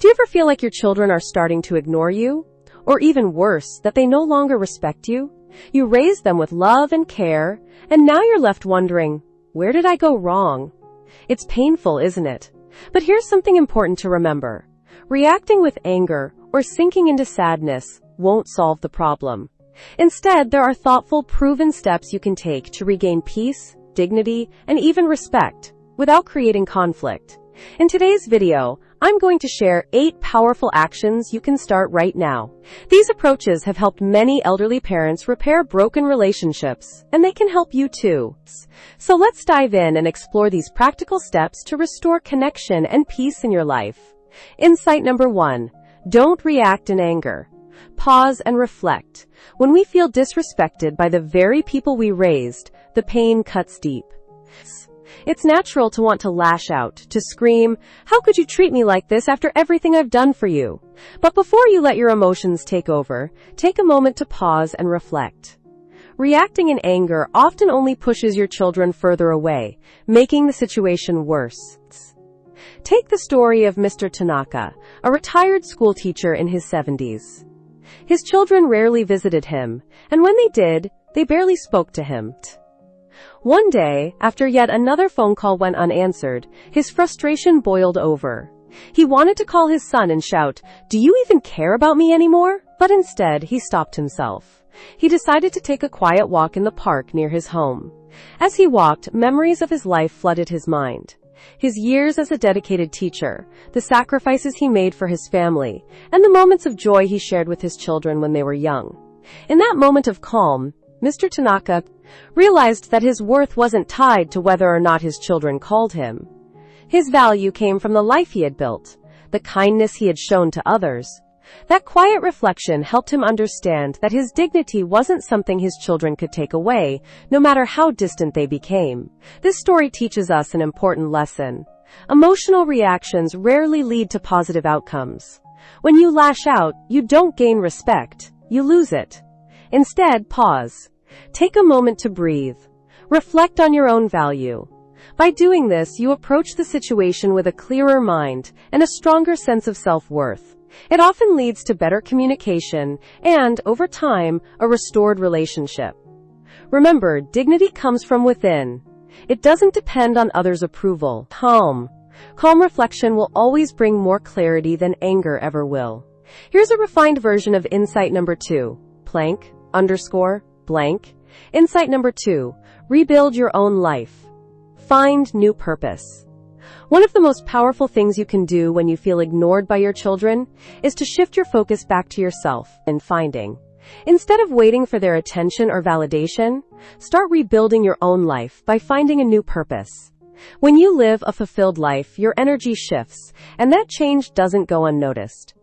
Do you ever feel like your children are starting to ignore you? Or even worse, that they no longer respect you? You raised them with love and care, and now you're left wondering, where did I go wrong? It's painful, isn't it? But here's something important to remember. Reacting with anger or sinking into sadness won't solve the problem. Instead, there are thoughtful, proven steps you can take to regain peace, dignity, and even respect without creating conflict. In today's video, I'm going to share 8 powerful actions you can start right now. These approaches have helped many elderly parents repair broken relationships, and they can help you too. So let's dive in and explore these practical steps to restore connection and peace in your life. Insight number 1. Don't react in anger. Pause and reflect. When we feel disrespected by the very people we raised, the pain cuts deep. It's natural to want to lash out, to scream, "How could you treat me like this after everything I've done for you?" But before you let your emotions take over, take a moment to pause and reflect. Reacting in anger often only pushes your children further away, making the situation worse. Take the story of Mr. Tanaka, a retired school teacher in his 70s. His children rarely visited him, and when they did, they barely spoke to him. One day, after yet another phone call went unanswered, his frustration boiled over. He wanted to call his son and shout, "Do you even care about me anymore?" But instead, he stopped himself. He decided to take a quiet walk in the park near his home. As he walked, memories of his life flooded his mind. His years as a dedicated teacher, the sacrifices he made for his family, and the moments of joy he shared with his children when they were young. In that moment of calm, Mr. Tanaka realized that his worth wasn't tied to whether or not his children called him. His value came from the life he had built, the kindness he had shown to others. That quiet reflection helped him understand that his dignity wasn't something his children could take away, no matter how distant they became. This story teaches us an important lesson. Emotional reactions rarely lead to positive outcomes. When you lash out, you don't gain respect, you lose it. Instead, pause. Take a moment to breathe. Reflect on your own value. By doing this, you approach the situation with a clearer mind and a stronger sense of self-worth. It often leads to better communication and, over time, a restored relationship. Remember, dignity comes from within. It doesn't depend on others' approval. Calm reflection will always bring more clarity than anger ever will. Here's a refined version of insight number 2. Blank. Insight number 2. Rebuild your own life. Find new purpose. One of the most powerful things you can do when you feel ignored by your children is to shift your focus back to yourself and finding. Instead of waiting for their attention or validation, start rebuilding your own life by finding a new purpose. When you live a fulfilled life, your energy shifts, and that change doesn't go unnoticed.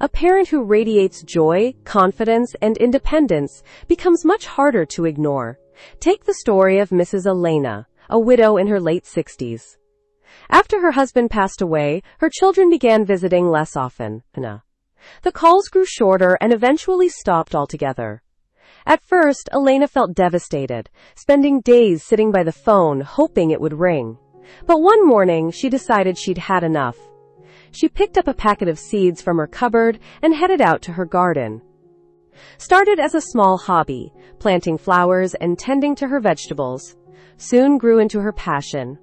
A parent who radiates joy, confidence, and independence becomes much harder to ignore. Take the story of Mrs. Elena, a widow in her late 60s. After her husband passed away, her children began visiting less often. The calls grew shorter and eventually stopped altogether. At first, Elena felt devastated, spending days sitting by the phone, hoping it would ring. But one morning, she decided she'd had enough. She picked up a packet of seeds from her cupboard and headed out to her garden. Started as a small hobby, planting flowers and tending to her vegetables, soon grew into her passion.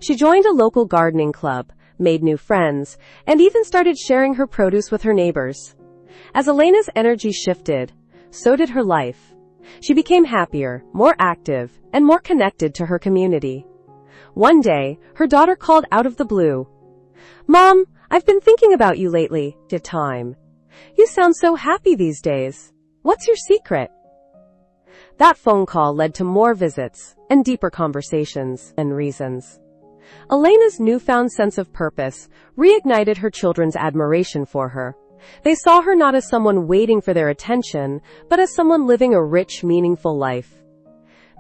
She joined a local gardening club, made new friends, and even started sharing her produce with her neighbors. As Elena's energy shifted, so did her life. She became happier, more active, and more connected to her community. One day, her daughter called out of the blue, "Mom, I've been thinking about you lately." "You sound so happy these days. What's your secret?" That phone call led to more visits and deeper conversations and reasons. Elena's newfound sense of purpose reignited her children's admiration for her. They saw her not as someone waiting for their attention, but as someone living a rich, meaningful life.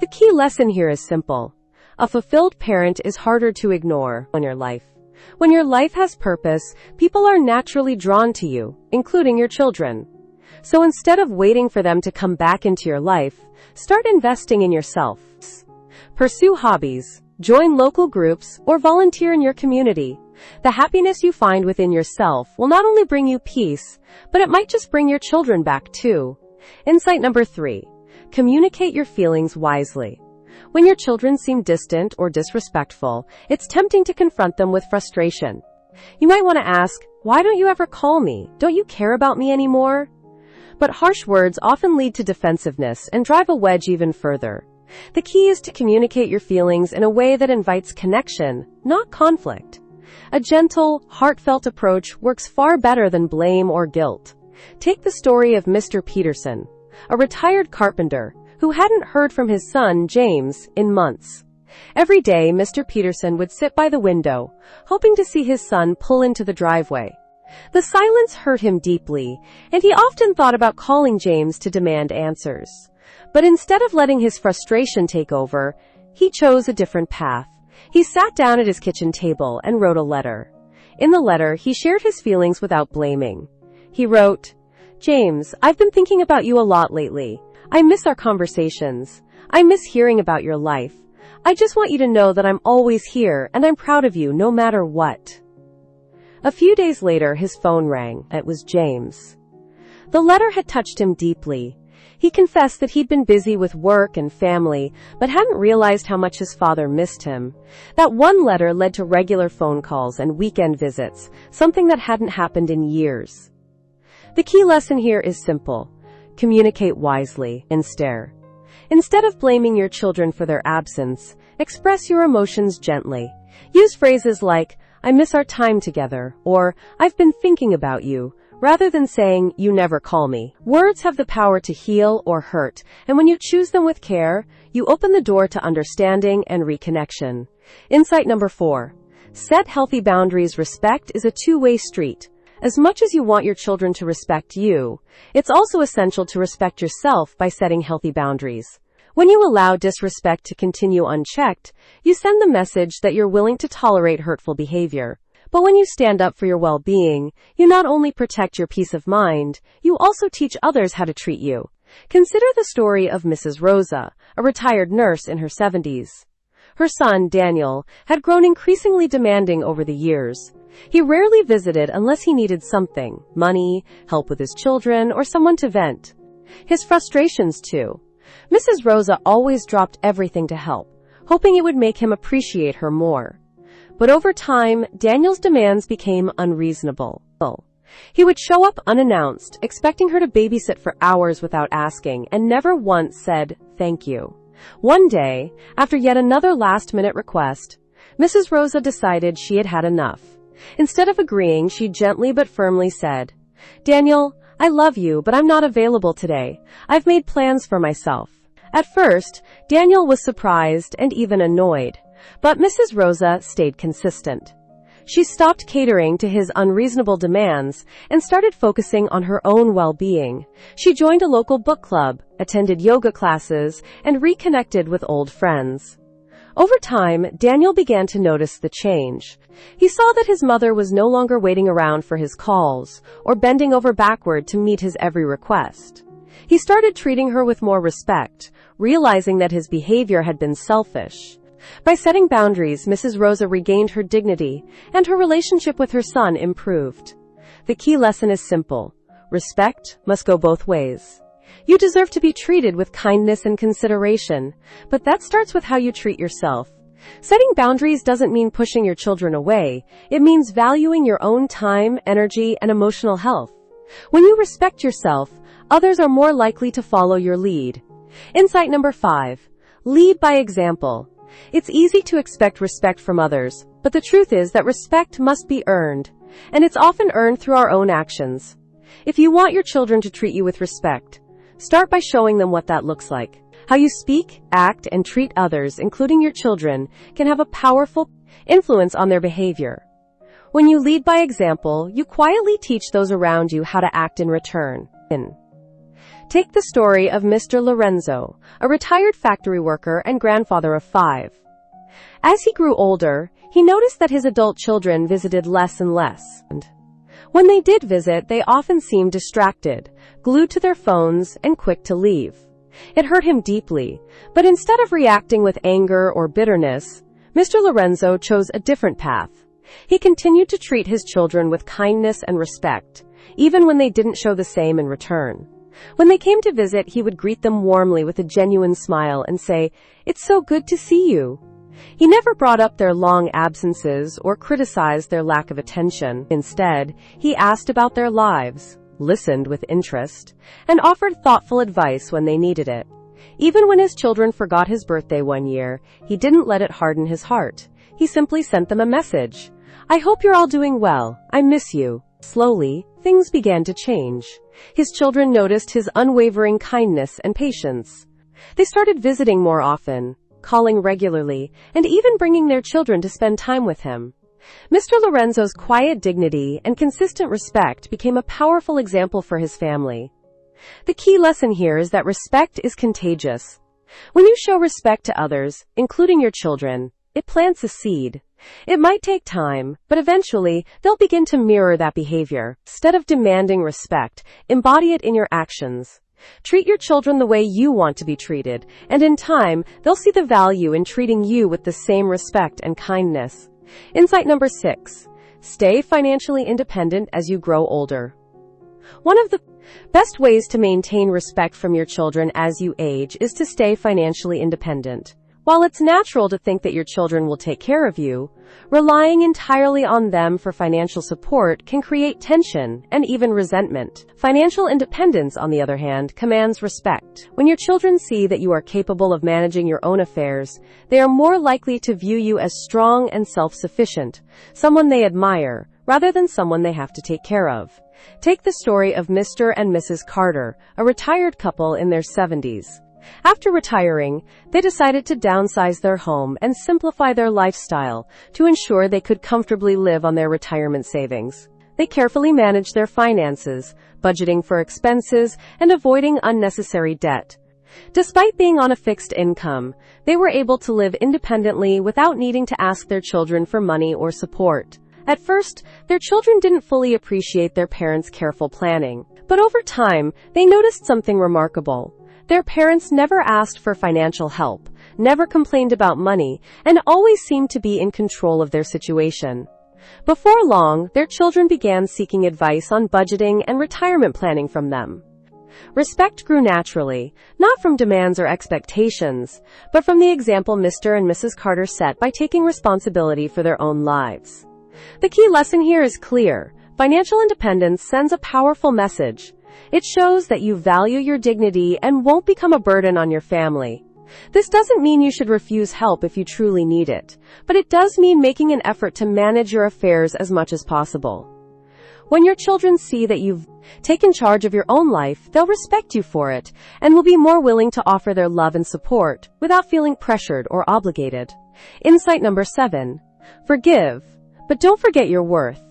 The key lesson here is simple. A fulfilled parent is harder to ignore in your life. When your life has purpose, people are naturally drawn to you, including your children. So instead of waiting for them to come back into your life, start investing in yourself. Pursue hobbies, join local groups, or volunteer in your community. The happiness you find within yourself will not only bring you peace, but it might just bring your children back too. Insight number 3. Communicate your feelings wisely. When your children seem distant or disrespectful, it's tempting to confront them with frustration. You might want to ask, "Why don't you ever call me? Don't you care about me anymore?" But harsh words often lead to defensiveness and drive a wedge even further. The key is to communicate your feelings in a way that invites connection, not conflict. A gentle, heartfelt approach works far better than blame or guilt. Take the story of Mr. Peterson, a retired carpenter who hadn't heard from his son, James, in months. Every day, Mr. Peterson would sit by the window, hoping to see his son pull into the driveway. The silence hurt him deeply, and he often thought about calling James to demand answers. But instead of letting his frustration take over, he chose a different path. He sat down at his kitchen table and wrote a letter. In the letter, he shared his feelings without blaming. He wrote, "James, I've been thinking about you a lot lately. I miss our conversations. I miss hearing about your life. I just want you to know that I'm always here and I'm proud of you no matter what." A few days later, his phone rang. It was James. The letter had touched him deeply. He confessed that he'd been busy with work and family, but hadn't realized how much his father missed him. That one letter led to regular phone calls and weekend visits, something that hadn't happened in years. The key lesson here is simple. Communicate wisely Instead of blaming your children for their absence, express your emotions gently. Use phrases like, "I miss our time together," or "I've been thinking about you," rather than saying, "You never call me." Words have the power to heal or hurt, and when you choose them with care, you open the door to understanding and reconnection. Insight number 4. Set healthy boundaries. Respect is a two-way street. As much as you want your children to respect you, it's also essential to respect yourself by setting healthy boundaries. When you allow disrespect to continue unchecked, you send the message that you're willing to tolerate hurtful behavior. But when you stand up for your well-being, you not only protect your peace of mind, you also teach others how to treat you. Consider the story of Mrs. Rosa, a retired nurse in her 70s. Her son, Daniel, had grown increasingly demanding over the years. He rarely visited unless he needed something, money, help with his children, or someone to vent. His frustrations, too. Mrs. Rosa always dropped everything to help, hoping it would make him appreciate her more. But over time, Daniel's demands became unreasonable. He would show up unannounced, expecting her to babysit for hours without asking, and never once said, "Thank you." One day, after yet another last-minute request, Mrs. Rosa decided she had had enough. Instead of agreeing, she gently but firmly said, "Daniel, I love you, but I'm not available today. I've made plans for myself." At first, Daniel was surprised and even annoyed, but Mrs. Rosa stayed consistent. She stopped catering to his unreasonable demands and started focusing on her own well-being. She joined a local book club, attended yoga classes, and reconnected with old friends. Over time, Daniel began to notice the change. He saw that his mother was no longer waiting around for his calls or bending over backward to meet his every request. He started treating her with more respect, realizing that his behavior had been selfish. By setting boundaries, Mrs. Rosa regained her dignity, and her relationship with her son improved. The key lesson is simple. Respect must go both ways. You deserve to be treated with kindness and consideration, but that starts with how you treat yourself. Setting boundaries doesn't mean pushing your children away. It means valuing your own time, energy, and emotional health. When you respect yourself, others are more likely to follow your lead. Insight number 5. Lead by example. It's easy to expect respect from others, but the truth is that respect must be earned, and it's often earned through our own actions. If you want your children to treat you with respect, start by showing them what that looks like. How you speak, act, and treat others, including your children, can have a powerful influence on their behavior. When you lead by example, you quietly teach those around you how to act in return. Take the story of Mr. Lorenzo, a retired factory worker and grandfather of 5. As he grew older, he noticed that his adult children visited less and less. When they did visit, they often seemed distracted, glued to their phones, and quick to leave. It hurt him deeply, but instead of reacting with anger or bitterness, Mr. Lorenzo chose a different path. He continued to treat his children with kindness and respect, even when they didn't show the same in return. When they came to visit, he would greet them warmly with a genuine smile and say, "It's so good to see you." He never brought up their long absences or criticized their lack of attention. Instead, he asked about their lives, listened with interest, and offered thoughtful advice when they needed it. Even when his children forgot his birthday one year, he didn't let it harden his heart. He simply sent them a message. "I hope you're all doing well. I miss you." Slowly, things began to change. His children noticed his unwavering kindness and patience. They started visiting more often, calling regularly, and even bringing their children to spend time with him. Mr. Lorenzo's quiet dignity and consistent respect became a powerful example for his family. The key lesson here is that respect is contagious. When you show respect to others, including your children, it plants a seed. It might take time, but eventually, they'll begin to mirror that behavior. Instead of demanding respect, embody it in your actions. Treat your children the way you want to be treated, and in time, they'll see the value in treating you with the same respect and kindness. Insight number 6. Stay financially independent as you grow older. One of the best ways to maintain respect from your children as you age is to stay financially independent. While it's natural to think that your children will take care of you, relying entirely on them for financial support can create tension and even resentment. Financial independence, on the other hand, commands respect. When your children see that you are capable of managing your own affairs, they are more likely to view you as strong and self-sufficient, someone they admire, rather than someone they have to take care of. Take the story of Mr. and Mrs. Carter, a retired couple in their 70s. After retiring, they decided to downsize their home and simplify their lifestyle to ensure they could comfortably live on their retirement savings. They carefully managed their finances, budgeting for expenses and avoiding unnecessary debt. Despite being on a fixed income, they were able to live independently without needing to ask their children for money or support. At first, their children didn't fully appreciate their parents' careful planning, but over time, they noticed something remarkable. Their parents never asked for financial help, never complained about money, and always seemed to be in control of their situation. Before long, their children began seeking advice on budgeting and retirement planning from them. Respect grew naturally, not from demands or expectations, but from the example Mr. and Mrs. Carter set by taking responsibility for their own lives. The key lesson here is clear. Financial independence sends a powerful message. It shows that you value your dignity and won't become a burden on your family. This doesn't mean you should refuse help if you truly need it, but it does mean making an effort to manage your affairs as much as possible. When your children see that you've taken charge of your own life, they'll respect you for it and will be more willing to offer their love and support without feeling pressured or obligated. Insight number 7. Forgive, but don't forget your worth.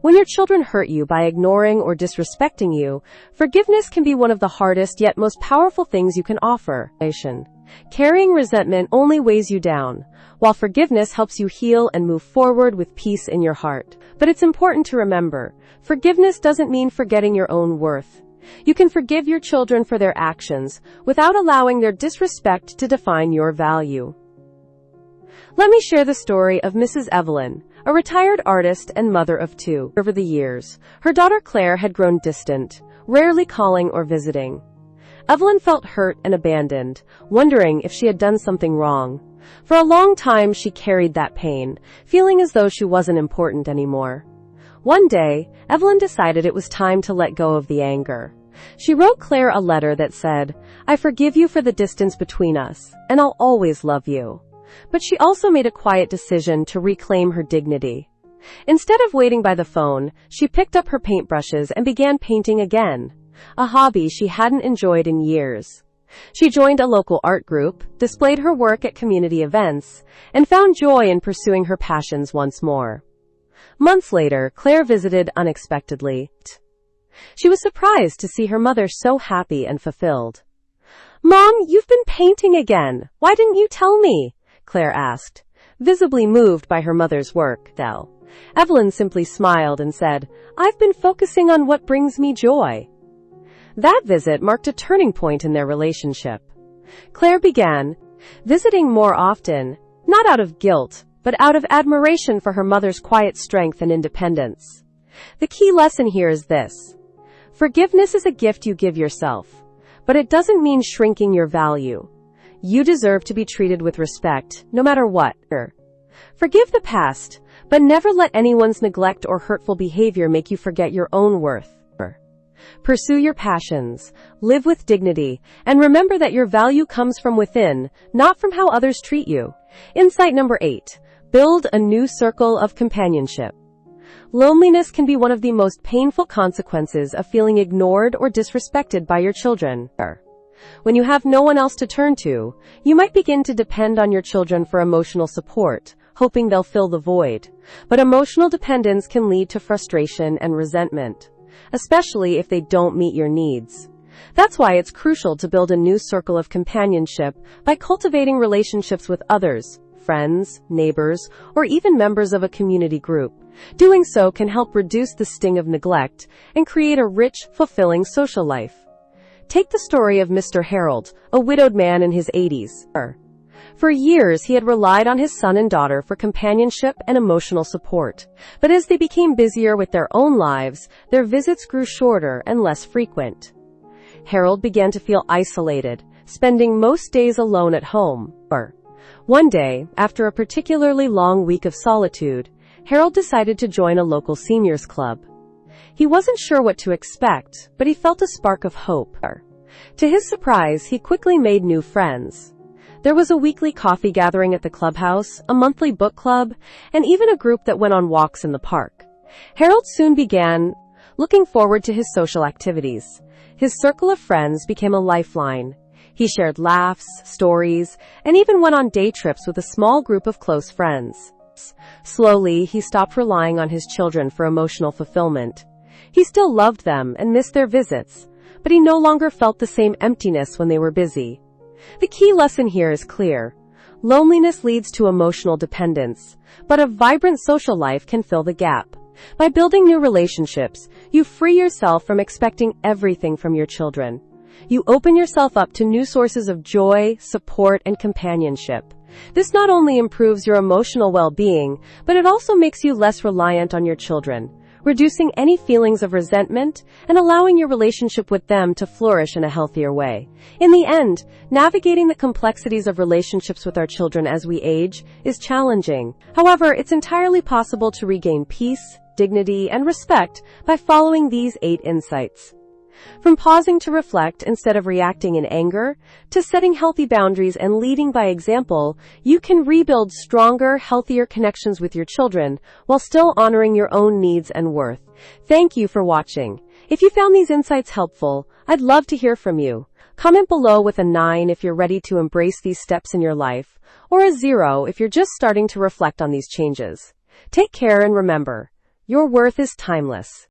When your children hurt you by ignoring or disrespecting you, forgiveness can be one of the hardest yet most powerful things you can offer. Carrying resentment only weighs you down, while forgiveness helps you heal and move forward with peace in your heart. But it's important to remember, forgiveness doesn't mean forgetting your own worth. You can forgive your children for their actions without allowing their disrespect to define your value. Let me share the story of Mrs. Evelyn, a retired artist and mother of 2. Over the years, her daughter Claire had grown distant, rarely calling or visiting. Evelyn felt hurt and abandoned, wondering if she had done something wrong. For a long time, she carried that pain, feeling as though she wasn't important anymore. One day, Evelyn decided it was time to let go of the anger. She wrote Claire a letter that said, "I forgive you for the distance between us, and I'll always love you." But she also made a quiet decision to reclaim her dignity. Instead of waiting by the phone, she picked up her paintbrushes and began painting again, a hobby she hadn't enjoyed in years. She joined a local art group, displayed her work at community events, and found joy in pursuing her passions once more. Months later, Claire visited unexpectedly. She was surprised to see her mother so happy and fulfilled. "Mom, you've been painting again. Why didn't you tell me?" Claire asked, visibly moved by her mother's work. Evelyn simply smiled and said, "I've been focusing on what brings me joy." That visit marked a turning point in their relationship. Claire began visiting more often, not out of guilt, but out of admiration for her mother's quiet strength and independence. The key lesson here is this. Forgiveness is a gift you give yourself, but it doesn't mean shrinking your value. You deserve to be treated with respect, no matter what. Forgive the past, but never let anyone's neglect or hurtful behavior make you forget your own worth. Pursue your passions, live with dignity, and remember that your value comes from within, not from how others treat you. Insight number 8. Build a new circle of companionship. Loneliness can be one of the most painful consequences of feeling ignored or disrespected by your children. When you have no one else to turn to, you might begin to depend on your children for emotional support, hoping they'll fill the void. But emotional dependence can lead to frustration and resentment, especially if they don't meet your needs. That's why it's crucial to build a new circle of companionship by cultivating relationships with others, friends, neighbors, or even members of a community group. Doing so can help reduce the sting of neglect and create a rich, fulfilling social life. Take the story of Mr. Harold, a widowed man in his 80s. For years, he had relied on his son and daughter for companionship and emotional support. But as they became busier with their own lives, their visits grew shorter and less frequent. Harold began to feel isolated, spending most days alone at home. One day, after a particularly long week of solitude, Harold decided to join a local seniors club. He wasn't sure what to expect, but he felt a spark of hope. To his surprise, he quickly made new friends. There was a weekly coffee gathering at the clubhouse, a monthly book club, and even a group that went on walks in the park. Harold soon began looking forward to his social activities. His circle of friends became a lifeline. He shared laughs, stories, and even went on day trips with a small group of close friends. Slowly, he stopped relying on his children for emotional fulfillment. He still loved them and missed their visits, but he no longer felt the same emptiness when they were busy. The key lesson here is clear. Loneliness leads to emotional dependence, but a vibrant social life can fill the gap. By building new relationships, you free yourself from expecting everything from your children. You open yourself up to new sources of joy, support, and companionship. This not only improves your emotional well-being, but it also makes you less reliant on your children, reducing any feelings of resentment and allowing your relationship with them to flourish in a healthier way. In the end, navigating the complexities of relationships with our children as we age is challenging. However, it's entirely possible to regain peace, dignity, and respect by following these 8 insights. From pausing to reflect instead of reacting in anger, to setting healthy boundaries and leading by example, you can rebuild stronger, healthier connections with your children while still honoring your own needs and worth. Thank you for watching. If you found these insights helpful, I'd love to hear from you. Comment below with a 9 if you're ready to embrace these steps in your life, or a 0 if you're just starting to reflect on these changes. Take care and remember, your worth is timeless.